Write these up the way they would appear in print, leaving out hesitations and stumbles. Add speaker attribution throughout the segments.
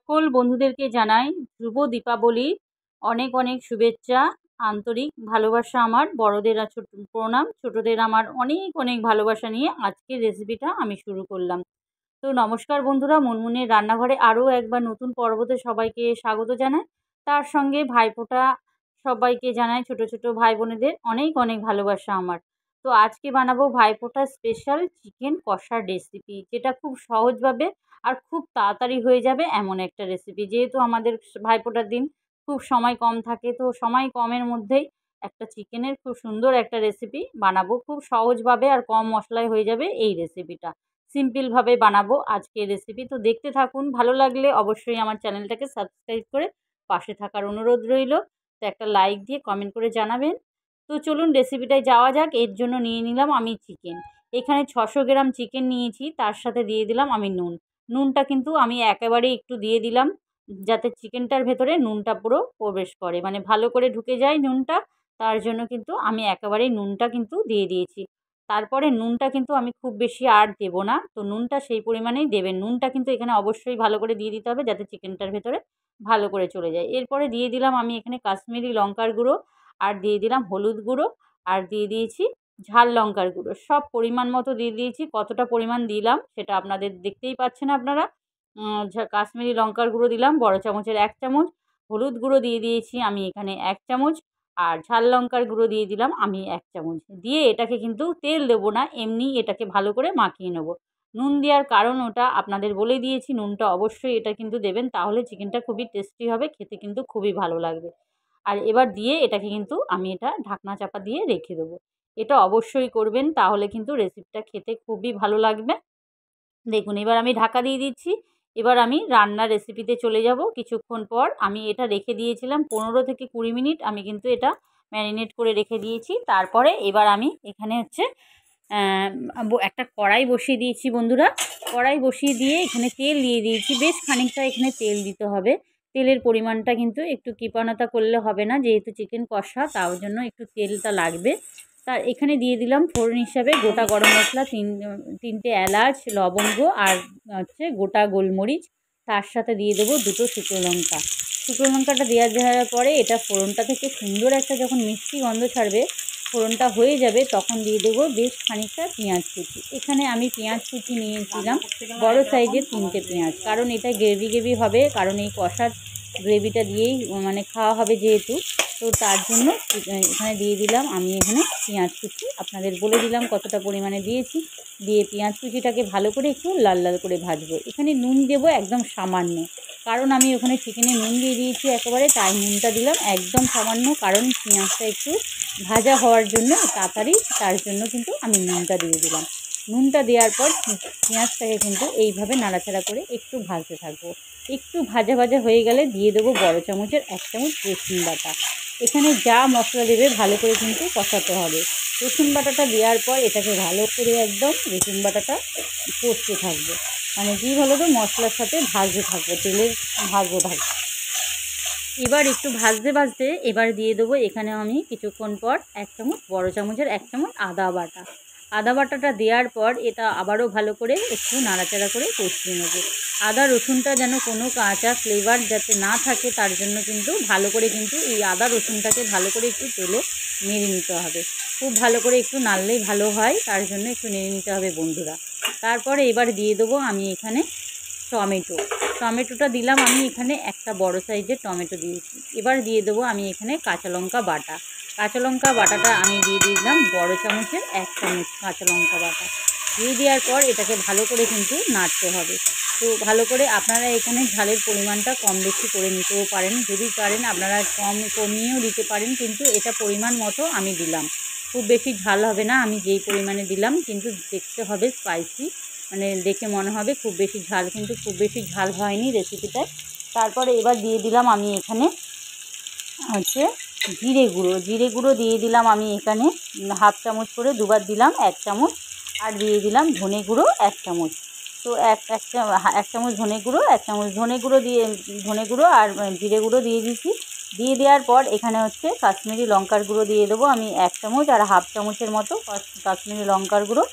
Speaker 1: সকল বন্ধুদেরকে জানাই শুভ দীপাবলির অনেক অনেক শুভেচ্ছা, আন্তরিক ভালোবাসা আমার। বড়দের ছোট প্রণাম, ছোটদের আমার অনেক অনেক ভালোবাসা নিয়ে আজকের রেসিপিটা আমি শুরু করলাম। তো নমস্কার বন্ধুরা, মুনমুনের রান্নাঘরে আরও একবার নতুন পর্বতে সবাইকে স্বাগত জানাই। তার সঙ্গে ভাইফোঁটা সবাইকে জানাই, ছোট ছোট ভাই বোনেদের অনেক অনেক ভালোবাসা আমার। তো আজকে বানাবো ভাইফোঁটা স্পেশাল চিকেন কষার রেসিপি, যেটা খুব সহজভাবে আর খুব তাড়াতাড়ি হয়ে যাবে এমন একটা রেসিপি। যেহেতু আমাদের ভাইফোঁটার দিন খুব সময় কম থাকে, তো সময় কমের মধ্যেই একটা চিকেনের খুব সুন্দর একটা রেসিপি বানাবো। খুব সহজভাবে আর কম মশলায় হয়ে যাবে এই রেসিপিটা। সিম্পলভাবে বানাবো আজকের রেসিপি। তো দেখতে থাকুন, ভালো লাগলে অবশ্যই আমার চ্যানেলটাকে সাবস্ক্রাইব করে পাশে থাকার অনুরোধ রইল। তো একটা লাইক দিয়ে কমেন্ট করে জানাবেন। তো চলুন রেসিপিটায় যাওয়া যাক। এর জন্য নিয়ে নিলাম আমি চিকেন। এখানে 600 গ্রাম চিকেন নিয়েছি, তার সাথে দিয়ে দিলাম আমি নুন। নুনটা কিন্তু আমি একেবারেই একটু দিয়ে দিলাম, যাতে চিকেনটার ভেতরে নুনটা পুরো প্রবেশ করে, মানে ভালো করে ঢুকে যায় নুনটা। তার জন্য কিন্তু আমি একেবারেই নুনটা কিন্তু দিয়ে দিয়েছি। তারপরে নুনটা কিন্তু আমি খুব বেশি আর দেবো না, তো নুনটা সেই পরিমাণেই দেবেন। নুনটা কিন্তু এখানে অবশ্যই ভালো করে দিয়ে দিতে হবে, যাতে চিকেনটার ভেতরে ভালো করে চলে যায়। এরপরে দিয়ে দিলাম আমি এখানে কাশ্মীরি লঙ্কার গুঁড়ো, আর দিয়ে দিলাম হলুদ গুঁড়ো, আর দিয়ে দিয়েছি ঝাল লঙ্কার গুঁড়ো। সব পরিমাণ মতো দিয়ে দিয়েছি। কতটা পরিমাণ দিলাম সেটা আপনাদের দেখতেই পাচ্ছেন আপনারা। কাশ্মীরি লঙ্কার গুঁড়ো দিলাম বড় চামচের 1 চামচ, হলুদ গুঁড়ো দিয়ে দিয়েছি আমি এখানে 1 চামচ, আর ঝাল লঙ্কার গুঁড়ো দিয়ে দিলাম আমি 1 চামচ। দিয়ে এটাকে কিন্তু তেল দেবো না, এমনি এটাকে ভালো করে মাখিয়ে নেব। নুন দেওয়ার কারণ ওটা আপনাদের বলে দিয়েছি, নুনটা অবশ্যই এটা কিন্তু দেবেন, তাহলে চিকেনটা খুবই টেস্টি হবে, খেতে কিন্তু খুবই ভালো লাগবে। আর এবার দিয়ে এটাকে কিন্তু আমি এটা ঢাকনা চাপা দিয়ে রেখে দেবো। এটা অবশ্যই করবেন, তাহলে কিন্তু রেসিপিটা খেতে খুবই ভালো লাগবে। দেখুন এবার আমি ঢাকা দিয়ে দিচ্ছি। এবার আমি রান্নার রেসিপিতে চলে যাব। কিছুক্ষণ পর আমি এটা রেখে দিয়েছিলাম 15 থেকে 20 মিনিট আমি কিন্তু এটা ম্যারিনেট করে রেখে দিয়েছি। তারপরে এবার আমি এখানে হচ্ছে একটা কড়াই বসিয়ে দিয়েছি বন্ধুরা। কড়াই বসিয়ে দিয়ে এখানে তেল দিয়ে দিয়েছি, বেশ খানিকটা এখানে তেল দিতে হবে। তেলের পরিমাণটা কিন্তু একটু কৃপণতা করলে হবে না, যেহেতু চিকেন কষা, তার জন্য একটু তেলটা লাগবে। তার এখানে দিয়ে দিলাম ফোড়ন হিসাবে গোটা গরম মশলা, তিনটে এলাচ, লবঙ্গ, আর হচ্ছে গোটা গোলমরিচ। তার সাথে দিয়ে দেবো 2টো শুকনো লঙ্কা। শুকনো লঙ্কাটা দেওয়ার পরে এটা ফোড়নটা থেকে সুন্দর একটা যখন মিষ্টি গন্ধ ছাড়বে, ফোড়নটা হয়ে যাবে, তখন দিয়ে দেবো বেশ খানিকটা পেঁয়াজ কুচি। এখানে আমি পেঁয়াজ কুচি নিয়েছিলাম বড় সাইজের 3টে পেঁয়াজ, কারণ এটা গ্রেভি গ্রেভি হবে, কারণ এই কষার গ্রেভিটা দিয়েই মানে খাওয়া হবে যেহেতু, তো তার জন্য এখানে দিয়ে দিলাম আমি এখানে পেঁয়াজ কুচি। আপনাদের বলে দিলাম কতটা পরিমাণে দিয়েছি। দিয়ে পেঁয়াজ কুচিটাকে ভালো করে একটু লাল লাল করে ভাজবো। এখানে নুন দেবো একদম সামান্য, কারণ আমি ওখানে চিকেনে নুন দিয়ে দিয়েছি একেবারে, তাই নুনটা দিলাম একদম সামান্য, কারণ পেঁয়াজটা একটু ভাজা হওয়ার জন্য তাড়াতাড়ি, তার জন্য কিন্তু আমি নুনটা দিয়ে দিলাম। নুনটা দেওয়ার পর পেঁয়াজটাকে কিন্তু এইভাবে নাড়াচাড়া করে একটু ভাজতে থাকবো। একটু ভাজা ভাজা হয়ে গেলে দিয়ে দেবো বড় চামচের 1 চামচ রসুন বাটা। এখানে যা মশলা দেবে ভালো করে কিন্তু কষাতে হবে। রসুন বাটাটা দেওয়ার পর এটাকে ভালো করে একদম রসুন বাটাটা কষতে থাকবো, মানে কী বলো তো, মশলার সাথে ভাজতে থাকবো, তেলের ভাজতে থাকবো। এবার একটু ভাজতে ভাজতে এবার দিয়ে দেবো এখানে আমি কিছুক্ষণ পর 1 চামচ, বড় চামচের 1 চামচ আদা বাটা। আদা বাটাটা দেওয়ার পর এটা আবারও ভালো করে একটু নাড়াচাড়া করে কষিয়ে নেব। আদা রসুনটা যেন কোনো কাঁচা ফ্লেভার যাতে না থাকে, তার জন্য কিন্তু ভালো করে কিন্তু এই আদা রসুনটাকে ভালো করে একটু তেলে নেড়ে নিতে হবে। খুব ভালো করে একটু নাড়লেই ভালো হয়, তার জন্য একটু নেড়ে নিতে হবে বন্ধুরা। তারপরে এবার দিয়ে দেবো আমি এখানে টমেটোটা দিলাম আমি এখানে একটা বড় সাইজের টমেটো দিয়েছি। এবার দিয়ে দেবো আমি এখানে কাঁচা লঙ্কা বাটা। কাঁচা লঙ্কা বাটাটা আমি দিয়ে দিলাম বড় চামচের 1 চামচ কাঁচা লঙ্কা বাটা। দিয়ে দেওয়ার পর এটাকে ভালো করে কিন্তু নাড়তে হবে। তো ভালো করে আপনারা এখানে ঝালের পরিমাণটা কম বেশি করে নিতেও পারেন, যদি পারেন আপনারা কমিয়েও দিতে পারেন, কিন্তু এটা পরিমাণ মতো আমি দিলাম। খুব বেশি ঝাল হবে না, আমি যেই পরিমাণে দিলাম, কিন্তু দেখতে হবে স্পাইসি, মানে দেখে মনে হবে খুব বেশি ঝাল, কিন্তু খুব বেশি ঝাল হয়নি রেসিপিটায়। তারপরে এবার দিয়ে দিলাম আমি এখানে হচ্ছে জিরে গুঁড়ো দিয়ে দিলাম আমি এখানে 1/2 চামচ করে, দুবার দিলাম 1 চামচ, আর দিয়ে দিলাম ধনে গুঁড়ো 1 চামচ। তো এক চামচ ধনে গুঁড়ো আর জিরে গুঁড়ো দিয়ে দিয়েছি। দিয়ে দেওয়ার পর এখানে হচ্ছে কাশ্মীরি লঙ্কার গুঁড়ো দিয়ে দেবো আমি 1 চামচ, আর 1/2 চামচের মতো কাশ্মীরি লঙ্কার গুঁড়ো,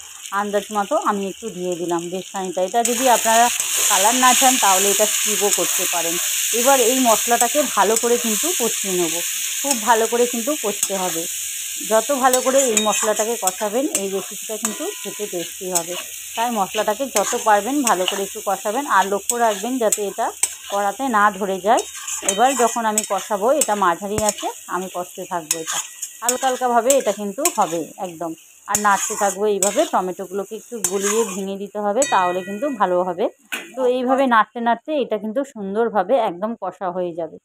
Speaker 1: আন্দাজ মতো আমি একটু দিয়ে দিলাম বেশ খানিকটা। এটা যদি আপনারা কালার না চান তাহলে এটা স্কিপও করতে পারেন। এবার এই মশলাটাকে ভালো করে কিন্তু কষিয়ে নেব, খুব ভালো করে কিন্তু কষতে হবে। যত ভালো করে এই মশলাটাকে কষাবেন এই রেসিপিটা কিন্তু খেতে টেস্টি হবে। তাই মশলাটাকে যত পারবেন ভালো করে একটু কষাবেন, আর লক্ষ্য রাখবেন যাতে এটা কড়াতে না ধরে যায়। এবার যখন আমি কষাবো এটা মাঝারি আছে আমি কষতে থাকবো, এটা হালকা হালকাভাবে এটা কিন্তু হবে একদম। আর নাড়তে থাকবো এইভাবে, টমেটোগুলোকে একটু গুলিয়ে ভেঙে দিতে হবে তাহলে কিন্তু ভালো হবে। তো এইভাবে নাড়তে নাড়তে এটা কিন্তু সুন্দরভাবে একদম কষা হয়ে যাবে।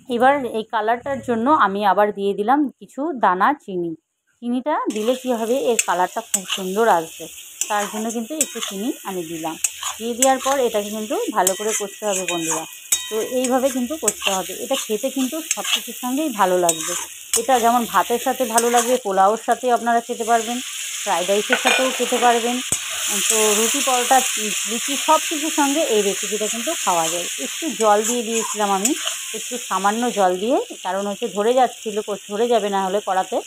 Speaker 1: এবার এই কালারটার জন্য আমি আবার দিয়ে দিলাম কিছু দানা চিনি। চিনিটা দিলে কী হবে, এর কালারটা খুব সুন্দর আসবে, তার জন্য কিন্তু একটু চিনি আমি দিলাম। দিয়ে দেওয়ার পর এটাকে কিন্তু ভালো করে কষতে হবে বন্ধুরা। তো এইভাবে কিন্তু কষতে হবে। এটা খেতে কিন্তু সব কিছুর সঙ্গেই ভালো লাগবে। এটা যেমন ভাতের সাথে ভালো লাগবে, পোলাওর সাথে আপনারা খেতে পারবেন, ফ্রাইড রাইসের সাথেও খেতে পারবেন। তো রুটি পরোটা লুচি সব কিছুর সঙ্গে এই রেসিপিটা কিন্তু খাওয়া যায়। একটু জল দিয়ে দিয়েছিলাম আমি, একটু সামান্য জল দিয়ে, কারণ হচ্ছে ধরে যাচ্ছিলো, ধরে যাবে না হলে কড়াতে,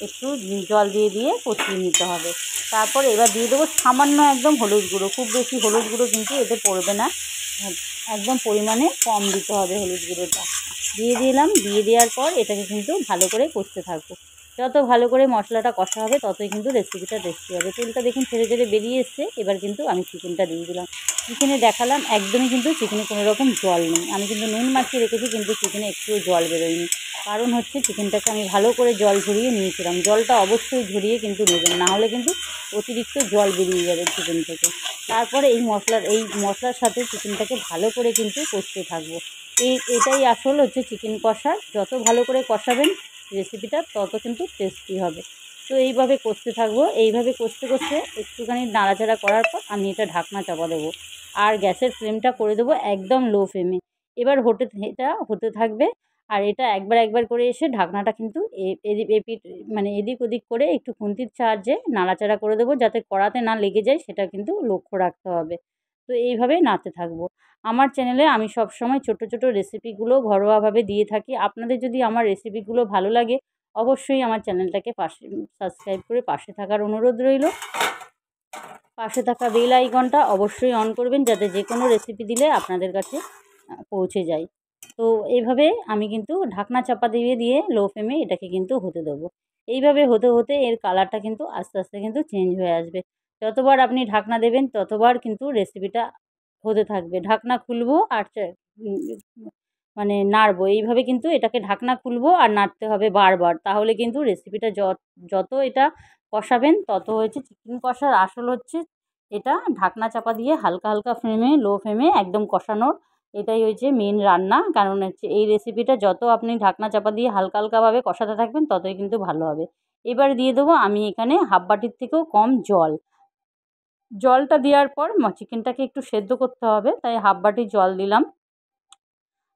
Speaker 1: একটু জল দিয়ে দিয়ে কষিয়ে নিতে হবে। তারপর এবার দিয়ে দেবো সামান্য একদম হলুদ গুঁড়ো, খুব বেশি হলুদ গুঁড়ো কিন্তু এতে পড়বে না, একদম পরিমাণে কম দিতে হবে হলুদ গুঁড়োটা। দিয়ে দিলাম, দিয়ে দেওয়ার পর এটাকে কিন্তু ভালো করে কষতে থাকবো। যত ভালো করে মশলাটা কষা হবে ততই কিন্তু রেসিপিটা টেস্টি হবে। তেলটা দেখুন ছেড়ে ছেড়ে বেরিয়ে এসছে। এবার কিন্তু আমি চিকেনটা দিয়ে দিলাম। চিকেনে দেখালাম একদমই কিন্তু চিকেনে কোনো রকম জল নেই, আমি কিন্তু নুন মাখিয়ে রেখেছি কিন্তু চিকেনে একটুও জল বেরোয়নি। কারণ হচ্ছে চিকেনটাকে আমি ভালো করে জল ঝরিয়ে নিয়েছিলাম। জলটা অবশ্যই ঝরিয়ে কিন্তু নেবেন, নাহলে কিন্তু অতিরিক্ত জল বেরিয়ে যাবে চিকেন থেকে। তারপরে এই মশলার সাথে চিকেনটাকে ভালো করে কিন্তু কষতে থাকবো। এটাই আসল হচ্ছে চিকেন কষার, যত ভালো করে কষাবেন রেসিপিটা তত কিন্তু টেস্টি হবে। তো এইভাবে কষতে থাকবো। এইভাবে কষতে কষতে একটুখানি নাড়াচাড়া করার পর আমি এটা ঢাকনা চাপা দেবো, আর গ্যাসের ফ্লেমটা করে দেবো একদম লো ফ্লেমে। এবার এটা হতে থাকবে, আর এটা একবার করে এসে ঢাকনাটা কিন্তু এদিক ওদিক করে একটু খুন্তির সাহায্যে নাড়াচাড়া করে দেবো, যাতে কড়াতে না লেগে যায় সেটা কিন্তু লক্ষ্য রাখতে হবে। তো এইভাবেই নাড়তে থাকবো। আমার চ্যানেলে আমি সবসময় ছোট ছোট রেসিপিগুলো ঘরোয়াভাবে দিয়ে থাকি। আপনাদের যদি আমার রেসিপিগুলো ভালো লাগে অবশ্যই আমার চ্যানেলটাকে সাবস্ক্রাইব করে পাশে থাকার অনুরোধ রইল। পাশে থাকা বেল আইকনটা অবশ্যই অন করবেন, যাতে যে কোনো রেসিপি দিলে আপনাদের কাছে পৌঁছে যায়। তো এইভাবে আমি কিন্তু ঢাকনা চাপা দিয়ে লো ফ্লেমে এটাকে কিন্তু হতে দেবো। এইভাবে হতে হতে এর কালারটা কিন্তু আস্তে আস্তে কিন্তু চেঞ্জ হয়ে আসবে। যতবার আপনি ঢাকনা দেবেন ততবার কিন্তু রেসিপিটা হতে থাকবে। ঢাকনা খুলবো আর নাড়বো। এইভাবে কিন্তু এটাকে ঢাকনা খুলবো আর নাড়তে হবে বারবার। তাহলে কিন্তু রেসিপিটা যত এটা কষাবেন তত হচ্ছে চিকেন কষার আসল হচ্ছে এটা ঢাকনা চাপা দিয়ে হালকা হালকা ফ্লেমে, লো ফ্লেমে একদম কষানোর, এটাই হচ্ছে মেন রান্না। কারণ হচ্ছে এই রেসিপিটা যত আপনি ঢাকনা চাপা দিয়ে হালকা হালকাভাবে কষাতে থাকবেন ততই কিন্তু ভালো হবে। এবার দিয়ে দেবো আমি এখানে হাফ বাটির থেকেও কম জল। জলটা দেওয়ার পর চিকেনটাকে একটু সেদ্ধ করতে হবে, তাই হাফ বাটি জল দিলাম।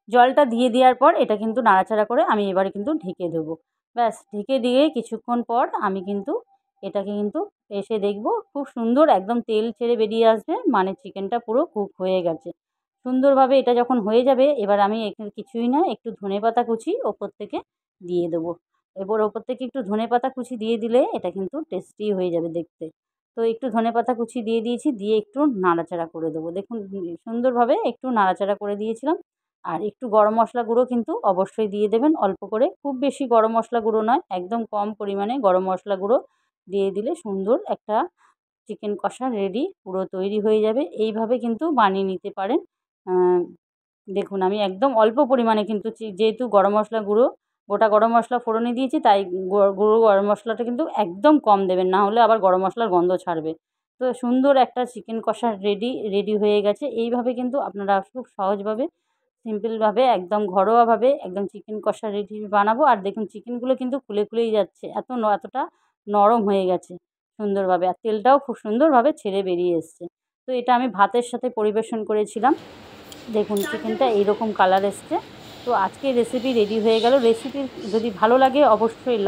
Speaker 1: জলটা দিয়ে দেওয়ার পর এটা কিন্তু নাড়াচাড়া করে আমি এবারে কিন্তু ঢেকে দেবো। ব্যাস, ঢেকে দিয়ে কিছুক্ষণ পর আমি কিন্তু এটাকে কিন্তু এসে দেখবো খুব সুন্দর একদম তেল ছেড়ে বেরিয়ে আসবে, মানে চিকেনটা পুরো কুক হয়ে গেছে সুন্দরভাবে। এটা যখন হয়ে যাবে এবার আমি এখানে কিছুই না, একটু ধনেপাতা কুচি ওপর থেকে দিয়ে দেবো। এবার ওপর থেকে একটু ধনেপাতা কুচি দিয়ে দিলে এটা কিন্তু টেস্টি হয়ে যাবে দেখতে। তো একটু ধনেপাতা কুচি দিয়ে দিয়েছি, দিয়ে একটু নাড়াচাড়া করে দেবো। দেখুন সুন্দরভাবে একটু নাড়াচাড়া করে দিয়েছিলাম। আর একটু গরম মশলা গুঁড়ো কিন্তু অবশ্যই দিয়ে দেবেন অল্প করে, খুব বেশি গরম মশলা গুঁড়ো নয়, একদম কম পরিমাণে গরম মশলা গুঁড়ো দিয়ে দিলে সুন্দর একটা চিকেন কষা রেডি পুরো তৈরি হয়ে যাবে। এইভাবে কিন্তু বানিয়ে নিতে পারেন। দেখুন আমি একদম অল্প পরিমাণে কিন্তু যেহেতু গরম মশলা গুঁড়ো, গোটা গরম মশলা ফোড়নে দিয়েছি, তাই গুঁড়ো গরম মশলাটা কিন্তু একদম কম দেবেন, না হলে আবার গরম মশলার গন্ধ ছাড়বে। তো সুন্দর একটা চিকেন কষা রেডি হয়ে গেছে। এইভাবে কিন্তু আপনারা খুব সহজভাবে, সিম্পলভাবে, একদম ঘরোয়াভাবে একদম চিকেন কষা রেসিপি বানাবো। আর দেখুন চিকেনগুলো কিন্তু খুলেই যাচ্ছে, এতটা নরম হয়ে গেছে সুন্দরভাবে, আর তেলটাও খুব সুন্দরভাবে ছেড়ে বেরিয়ে এসছে। তো এটা আমি ভাতের সাথে পরিবেশন করেছিলাম। দেখুন চিকেনটা এইরকম কালার এসছে। তো আজকের রেসিপি রেডি হয়ে গেল। রেসিপি যদি ভালো লাগে অবশ্যই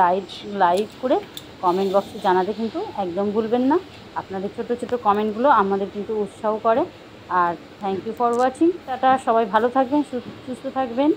Speaker 1: লাইক করে কমেন্ট বক্সে জানাতে কিন্তু একদম ভুলবেন না। আপনাদের ছোট ছোট কমেন্টগুলো আমাদের কিন্তু উৎসাহ করে। আর থ্যাংক ইউ ফর ওয়াচিং। টাটা, সবাই ভালো থাকবেন, সুস্থ থাকবেন।